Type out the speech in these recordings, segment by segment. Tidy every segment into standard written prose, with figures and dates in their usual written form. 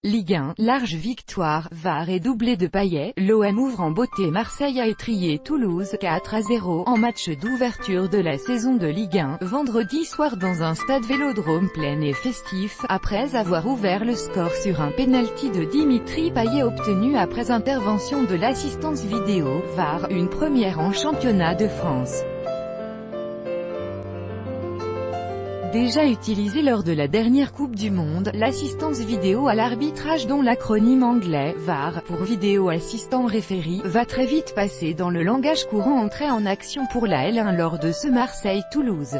Ligue 1, large victoire, VAR et doublé de Payet, l'OM ouvre en beauté. Marseille a étrillé Toulouse, 4-0, en match d'ouverture de la saison de Ligue 1, vendredi soir dans un stade Vélodrome plein et festif, après avoir ouvert le score sur un pénalty de Dimitri Payet obtenu après intervention de l'assistance vidéo, VAR, une première en championnat de France. Déjà utilisé lors de la dernière Coupe du Monde, l'assistance vidéo à l'arbitrage dont l'acronyme anglais, VAR, pour Video Assistant Referee, va très vite passer dans le langage courant entrée en action pour la L1 lors de ce Marseille-Toulouse.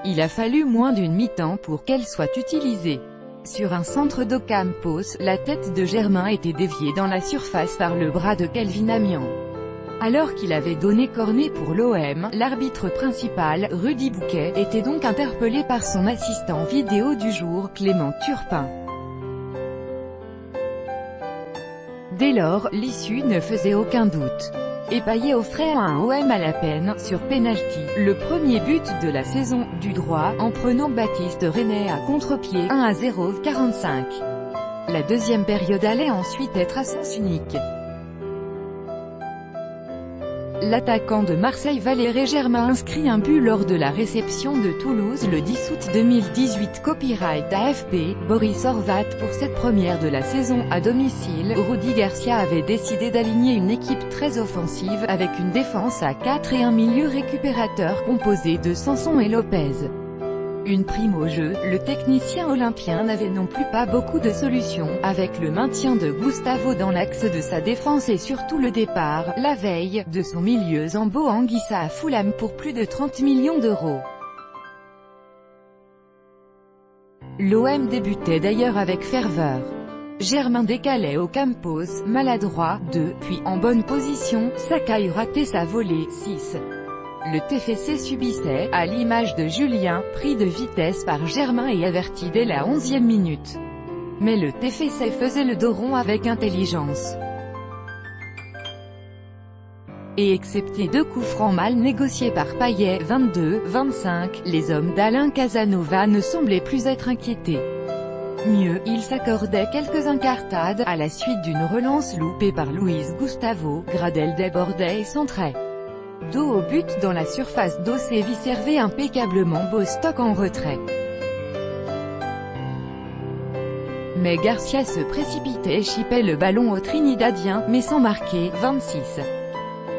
Il a fallu moins d'une mi-temps pour qu'elle soit utilisée. Sur un centre d'Ocampos, la tête de Germain était déviée dans la surface par le bras de Kelvin Amian. Alors qu'il avait donné corner pour l'OM, l'arbitre principal, Rudy Bouquet, était donc interpellé par son assistant vidéo du jour, Clément Turpin. Dès lors, l'issue ne faisait aucun doute. Et Payet offrait à un OM à la peine, sur pénalty, le premier but de la saison, du droit, en prenant Baptiste René à contre-pied, 1-0, 45. La deuxième période allait ensuite être à sens unique. L'attaquant de Marseille Valéré Germain inscrit un but lors de la réception de Toulouse le 10 août 2018. Copyright AFP, Boris Horvat. Pour cette première de la saison à domicile, Rudy Garcia avait décidé d'aligner une équipe très offensive, avec une défense à 4 et un milieu récupérateur composé de Sanson et Lopez. Une prime au jeu, le technicien olympien n'avait non plus pas beaucoup de solutions, avec le maintien de Gustavo dans l'axe de sa défense et surtout le départ, la veille, de son milieu Zambo Anguissa à Fulham pour plus de 30 millions d'euros. L'OM débutait d'ailleurs avec ferveur. Germain décalait Ocampos, maladroit, 2, puis en bonne position, Sakai ratait sa volée, 6. Le TFC subissait, à l'image de Julien, pris de vitesse par Germain et averti dès la 11e minute. Mais le TFC faisait le dos rond avec intelligence. Et excepté 2 coups francs mal négociés par Payet, 22-25, les hommes d'Alain Casanova ne semblaient plus être inquiétés. Mieux, ils s'accordaient quelques incartades, à la suite d'une relance loupée par Luis Gustavo, Gradel débordait et centrait. Dos au but dans la surface d'Auxerre servait impeccablement Bostock en retrait. Mais Garcia se précipitait et chipait le ballon au Trinidadien, mais sans marquer, 26.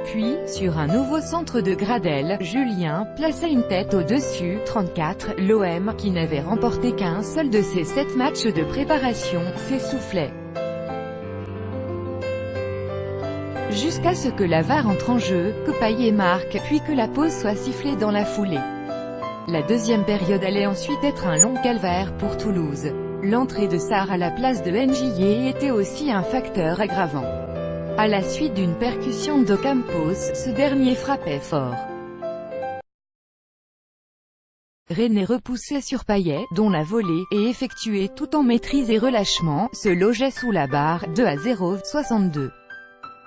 Puis, sur un nouveau centre de Gradel, Julien plaçait une tête au-dessus, 34, l'OM, qui n'avait remporté qu'un seul de ses 7 matchs de préparation, s'essoufflait. Jusqu'à ce que la VAR entre en jeu, que Payet marque, puis que la pause soit sifflée dans la foulée. La deuxième période allait ensuite être un long calvaire pour Toulouse. L'entrée de Sarr à la place de Ndiaye était aussi un facteur aggravant. À la suite d'une percussion d'Ocampos, ce dernier frappait fort. René repoussait sur Payet, dont la volée, et effectuée tout en maîtrise et relâchement, se logeait sous la barre, 2-0, 62.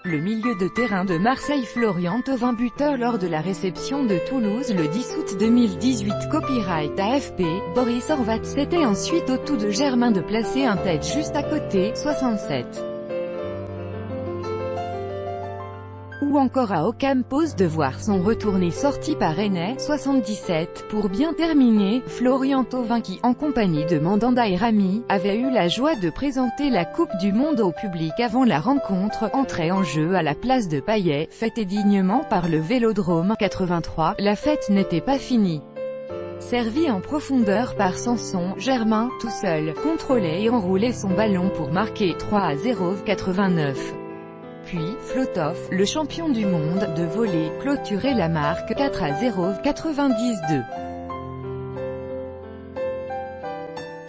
Le milieu de terrain de Marseille Florian Thauvin buteur lors de la réception de Toulouse le 10 août 2018. Copyright AFP, Boris Horvat. C'était ensuite au tout de Germain de placer un tête juste à côté, 67. Ou encore à Ocampos de voir son retourné sorti par René, 77, pour bien terminer, Florian Thauvin qui, en compagnie de Mandanda et Rami, avait eu la joie de présenter la Coupe du Monde au public avant la rencontre, entrait en jeu à la place de Payet, fêté dignement par le Vélodrome, 83, la fête n'était pas finie. Servi en profondeur par Sanson, Germain, tout seul, contrôlait et enroulait son ballon pour marquer 3-0, 89. Puis, Flotov, le champion du monde, de volley, clôturait la marque, 4-0, 92.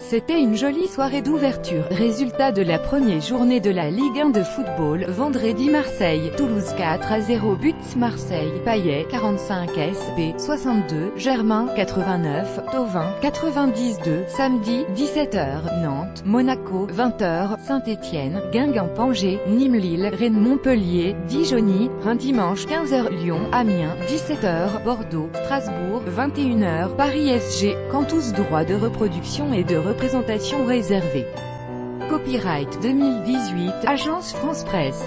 C'était une jolie soirée d'ouverture, résultat de la première journée de la Ligue 1 de football, vendredi Marseille, Toulouse 4-0 buts Marseille, Payet, 45 SP, 62, Germain, 89, Thauvin, 92, samedi, 17h, Nantes, Monaco, 20h, Saint-Étienne, Guingamp-Angers, Nîmes-Lille, Rennes-Montpellier, Dijonie, un dimanche 15h, Lyon, Amiens, 17h, Bordeaux, Strasbourg, 21h, Paris SG, quand tous droits de reproduction et de représentation réservée. Copyright 2018, Agence France Presse.